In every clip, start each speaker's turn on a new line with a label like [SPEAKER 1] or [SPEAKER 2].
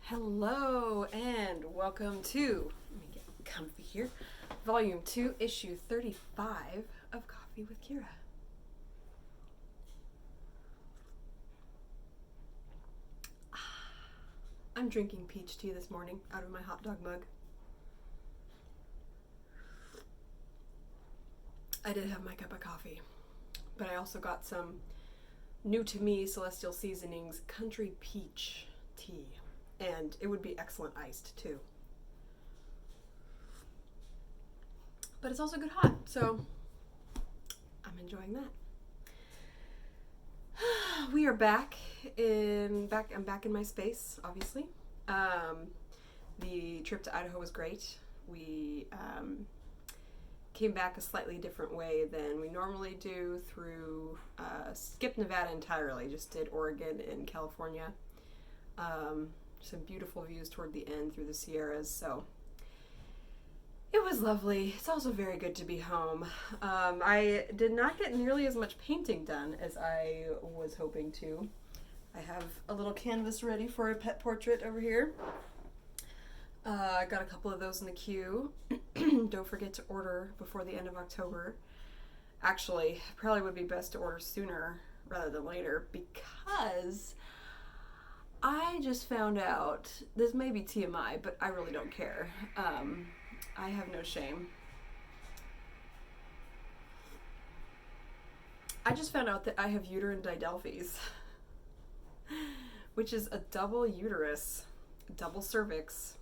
[SPEAKER 1] Hello and welcome to, let me get comfy here, Volume 2, Issue 35 of Coffee with Ciara. I'm drinking peach tea this morning out of my hot dog mug. I did have my cup of coffee, but I also got some new to me Celestial Seasonings Country Peach tea, and it would be excellent iced too. But it's also good hot, so I'm enjoying that. We are back. I'm back in my space, obviously. The trip to Idaho was great. We came back a slightly different way than we normally do through skipped Nevada entirely, just did Oregon and California. Some beautiful views toward the end through the Sierras, so it was lovely. It's also very good to be home. I did not get nearly as much painting done as I was hoping to. I have a little canvas ready for a pet portrait over here. I got a couple of those in the queue. Don't forget to order before the end of October. Actually, probably would be best to order sooner rather than later because I just found out, this may be TMI, but I really don't care. I have no shame. I just found out that I have uterine didelphes, which is a double uterus, double cervix.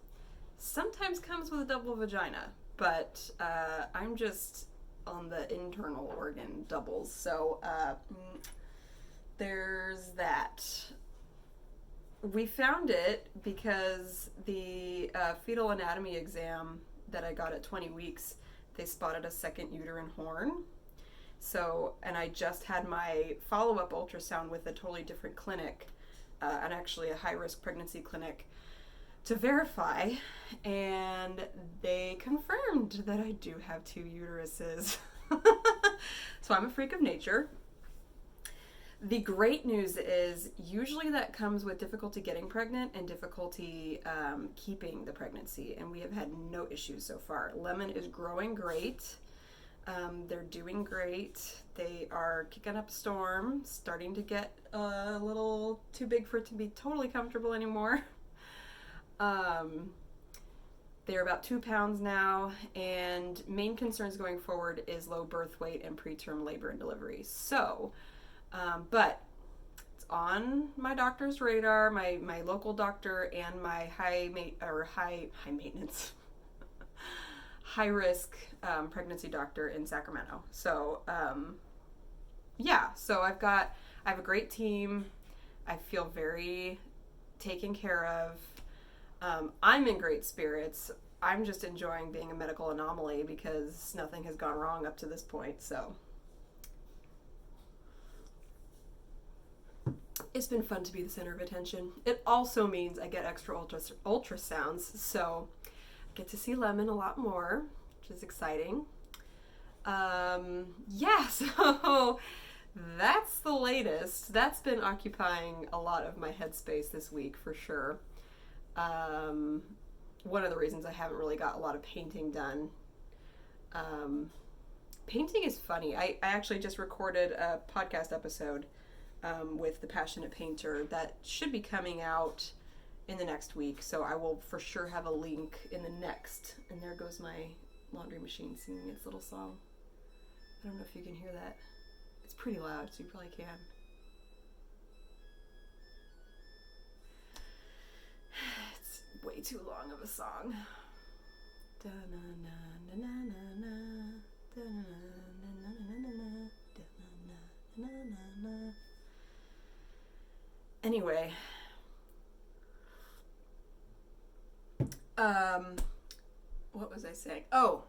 [SPEAKER 1] Sometimes comes with a double vagina, but I'm just on the internal organ doubles, so there's that. We found it because the fetal anatomy exam that I got at 20 weeks, they spotted a second uterine horn. So, and I just had my follow-up ultrasound with a totally different clinic, and actually a high-risk pregnancy clinic, to verify, and they confirmed that I do have two uteruses. So I'm a freak of nature. The great news is usually that comes with difficulty getting pregnant and difficulty keeping the pregnancy, and we have had no issues so far. Lemon is growing great. They're doing great. They are kicking up a storm, starting to get a little too big for it to be totally comfortable anymore. They're about 2 pounds now, and main concerns going forward is low birth weight and preterm labor and delivery. So, but it's on my doctor's radar, my local doctor, and my high maintenance, high risk pregnancy doctor in Sacramento. So so I have a great team. I feel very taken care of. I'm in great spirits. I'm just enjoying being a medical anomaly because nothing has gone wrong up to this point. So it's been fun to be the center of attention. It Also means I get extra ultrasounds, so I get to see Lemon a lot more, which is exciting. So that's the latest. That's been occupying a lot of my headspace this week for sure. One of the reasons I haven't really got a lot of painting done. Painting is funny. I actually just recorded a podcast episode with the Passionate Painter that should be coming out in the next week, so I will for sure have a link in the next. And there goes my laundry machine singing its little song. I don't know if you can hear that. It's pretty loud, so you probably can. It's way too long of a song. Anyway, what was I saying? Oh,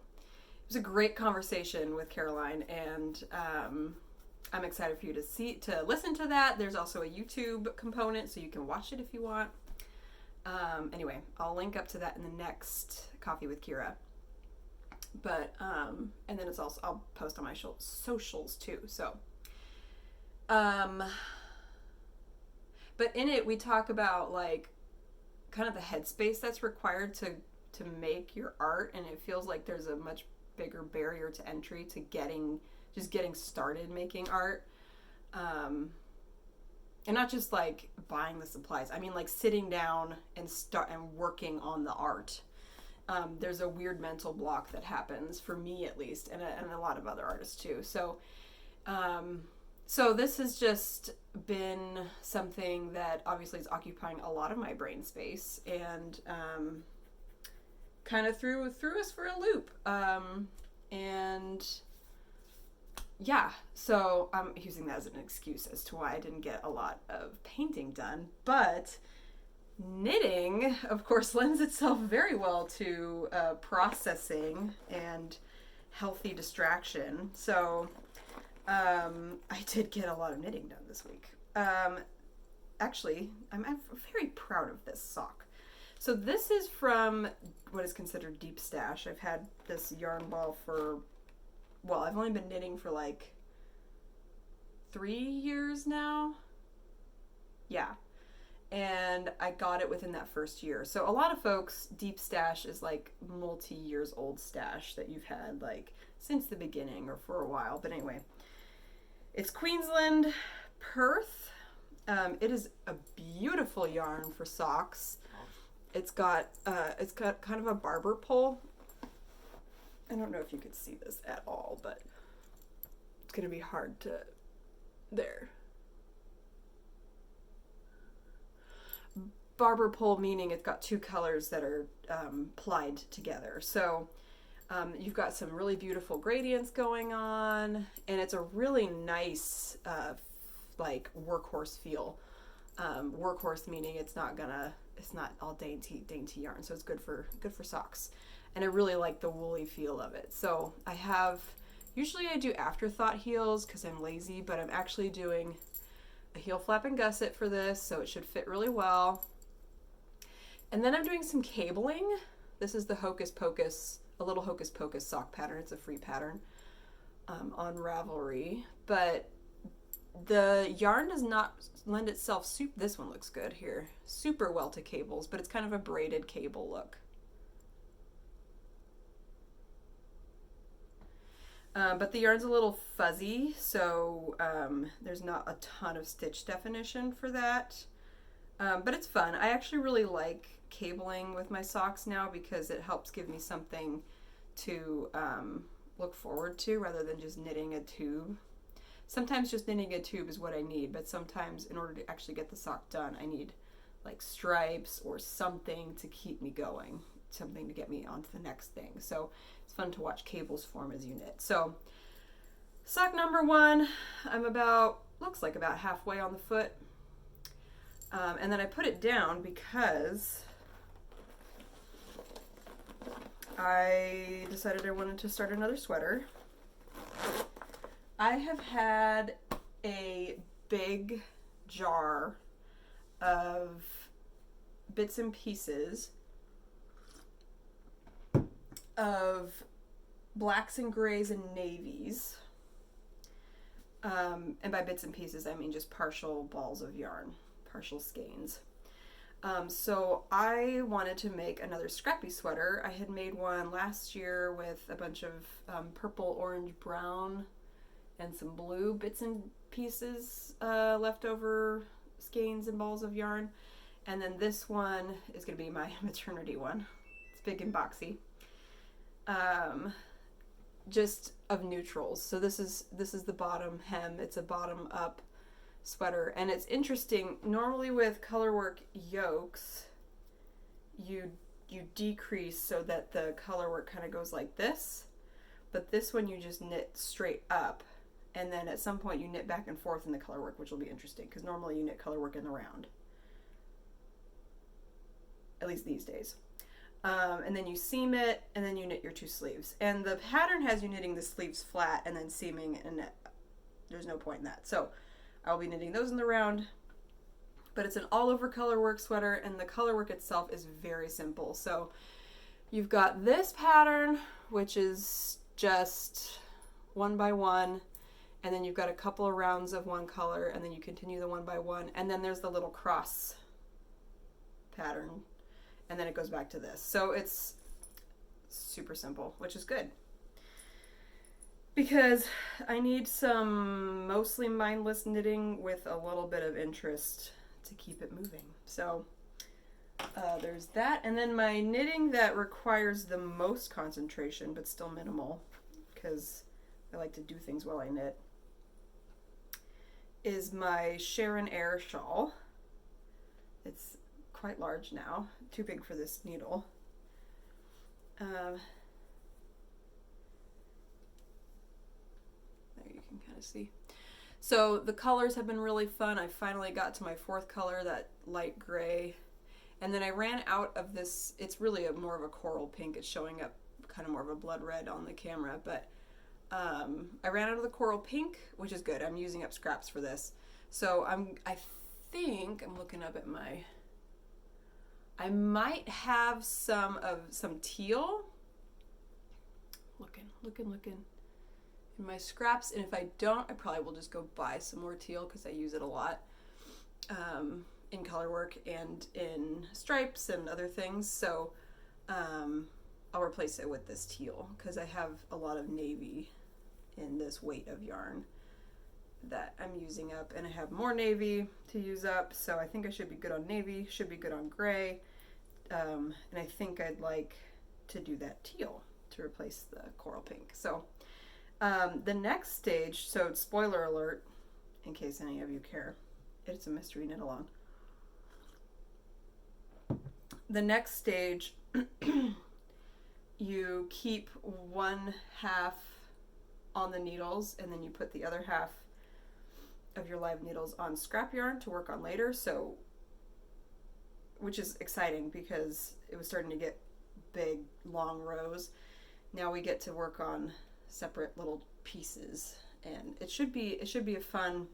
[SPEAKER 1] it was a great conversation with Caroline, and I'm excited for you to listen to that. There's also a YouTube component, so you can watch it if you want. Anyway, I'll link up to that in the next Coffee with Ciara. But and then I'll post on my socials too. So, but in it we talk about like kind of the headspace that's required to make your art, and it feels like there's a much bigger barrier to entry to getting started making art. And not just like buying the supplies. I mean, like sitting down and working on the art. There's a weird mental block that happens for me, at least, and a lot of other artists too. So, so this has just been something that obviously is occupying a lot of my brain space, and kind of threw us for a loop. And yeah, so I'm using that as an excuse as to why I didn't get a lot of painting done. But knitting, of course, lends itself very well to processing and healthy distraction. So I did get a lot of knitting done this week. Actually, I'm very proud of this sock. So this is from what is considered deep stash. I've had this yarn ball for, well, I've only been knitting for like 3 years now. Yeah. And I got it within that first year. So a lot of folks, deep stash is like multi-years old stash that you've had like since the beginning or for a while. But anyway, it's Queensland Perth. It is a beautiful yarn for socks. It's got kind of a barber pole. I don't know if you could see this at all, but it's going to be hard to, there. Barber pole meaning it's got two colors that are plied together. So you've got some really beautiful gradients going on, and it's a really nice like workhorse feel. Workhorse meaning it's not all dainty yarn, so it's good for socks. And I really like the woolly feel of it. So usually I do afterthought heels because I'm lazy, but I'm actually doing a heel flap and gusset for this, so it should fit really well. And then I'm doing some cabling. This is the Hocus Pocus, a little Hocus Pocus sock pattern. It's a free pattern on Ravelry, but the yarn does not lend itself this one looks good here, super well to cables, but it's kind of a braided cable look. But the yarn's a little fuzzy, so there's not a ton of stitch definition for that. But it's fun. I actually really like cabling with my socks now because it helps give me something to look forward to rather than just knitting a tube. Sometimes just knitting a tube is what I need, but sometimes in order to actually get the sock done, I need like stripes or something to keep me going, something to get me onto the next thing. So it's fun to watch cables form as you knit. So sock number 1, I'm looks like about halfway on the foot. And then I put it down because I decided I wanted to start another sweater. I have had a big jar of bits and pieces of blacks and grays and navies. And by bits and pieces, I mean just partial balls of yarn, partial skeins. So I wanted to make another scrappy sweater. I had made one last year with a bunch of purple, orange, brown, and some blue bits and pieces, leftover skeins and balls of yarn. And then this one is going to be my maternity one. It's big and boxy. Just of neutrals. So this is the bottom hem. It's a bottom up sweater, and it's interesting. Normally with colorwork yokes, you decrease so that the colorwork kind of goes like this, but this one you just knit straight up, and then at some point you knit back and forth in the colorwork, which will be interesting because normally you knit colorwork in the round, at least these days. And then you seam it, and then you knit your 2 sleeves. And the pattern has you knitting the sleeves flat and then seaming, and there's no point in that. So I'll be knitting those in the round, but it's an all-over colorwork sweater, and the colorwork itself is very simple. So you've got this pattern, which is just 1 by 1, and then you've got a couple of rounds of one color, and then you continue the 1 by 1, and then there's the little cross pattern. and then it goes back to this. So it's super simple, which is good. Because I need some mostly mindless knitting with a little bit of interest to keep it moving. So there's that. And then my knitting that requires the most concentration, but still minimal, because I like to do things while I knit, is my Sharon Air shawl. It's quite large now, too big for this needle. There you can kind of see. So the colors have been really fun. I finally got to my fourth color, that light gray. And then I ran out of this, it's really more of a coral pink. It's showing up kind of more of a blood red on the camera, but I ran out of the coral pink, which is good. I'm using up scraps for this. So I think I'm looking up at I might have some teal. Looking in my scraps, and if I don't, I probably will just go buy some more teal because I use it a lot in color work and in stripes and other things. So I'll replace it with this teal because I have a lot of navy in this weight of yarn that I'm using up, and I have more navy to use up, so I think I should be good on navy, should be good on gray, and I think I'd like to do that teal to replace the coral pink. So the next stage, so spoiler alert, in case any of you care, it's a mystery knit along. The next stage, you keep one half on the needles, and then you put the other half of your live needles on scrap yarn to work on later. So, which is exciting because it was starting to get big, long rows. Now we get to work on separate little pieces, and it should be a fun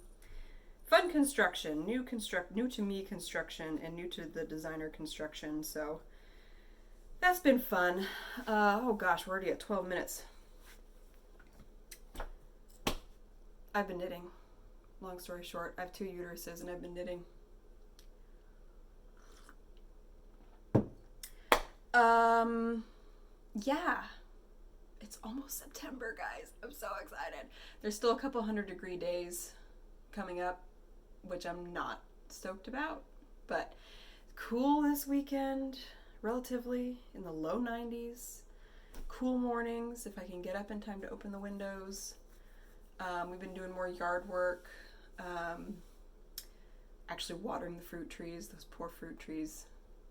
[SPEAKER 1] construction, new to me construction, and new to the designer construction. So that's been fun. Oh gosh, we're already at 12 minutes. I've been knitting. Long story short, I have 2 uteruses and I've been knitting. Yeah. It's almost September, guys. I'm so excited. There's still a couple 100-degree days coming up, which I'm not stoked about, but cool this weekend, relatively in the low 90s. Cool mornings if I can get up in time to open the windows. We've been doing more yard work. Actually watering the fruit trees, those poor fruit trees.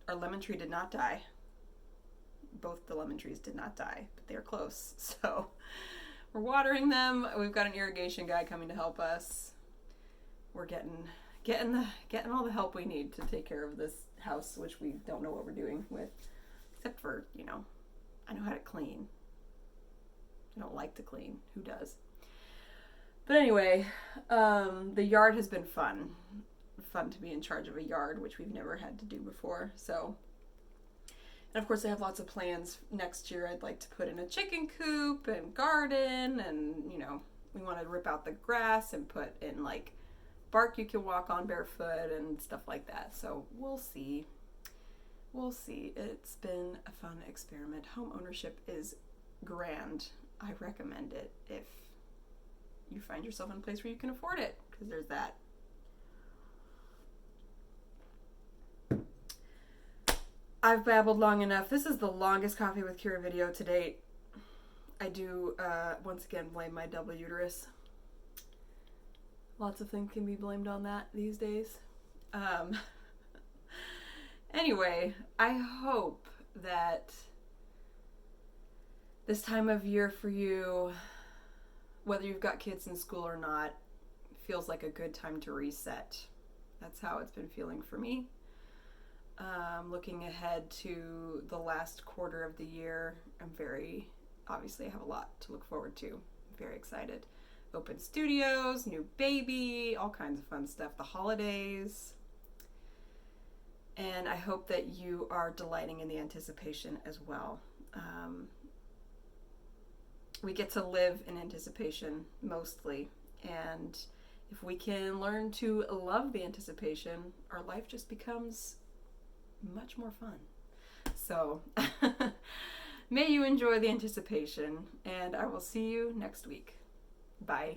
[SPEAKER 1] Our lemon tree did not die. Both the lemon trees did not die, but they're close. So we're watering them. We've got an irrigation guy coming to help us. We're getting all the help we need to take care of this house, which we don't know what we're doing with, except for, I know how to clean. I don't like to clean. Who does? But anyway, the yard has been fun to be in charge of a yard, which we've never had to do before. So, and of course I have lots of plans next year. I'd like to put in a chicken coop and garden, and we want to rip out the grass and put in like bark you can walk on barefoot and stuff like that. So we'll see. It's been a fun experiment. Home ownership is grand. I recommend it if you find yourself in a place where you can afford it, because there's that. I've babbled long enough. This is the longest Coffee with Ciara video to date. I do, once again, blame my double uterus. Lots of things can be blamed on that these days. Anyway, I hope that this time of year for you, whether you've got kids in school or not, feels like a good time to reset. That's how it's been feeling for me. Looking ahead to the last quarter of the year, obviously I have a lot to look forward to. I'm very excited. Open studios, new baby, all kinds of fun stuff, the holidays. And I hope that you are delighting in the anticipation as well. We get to live in anticipation mostly, and if we can learn to love the anticipation, our life just becomes much more fun. So may you enjoy the anticipation, and I will see you next week. Bye.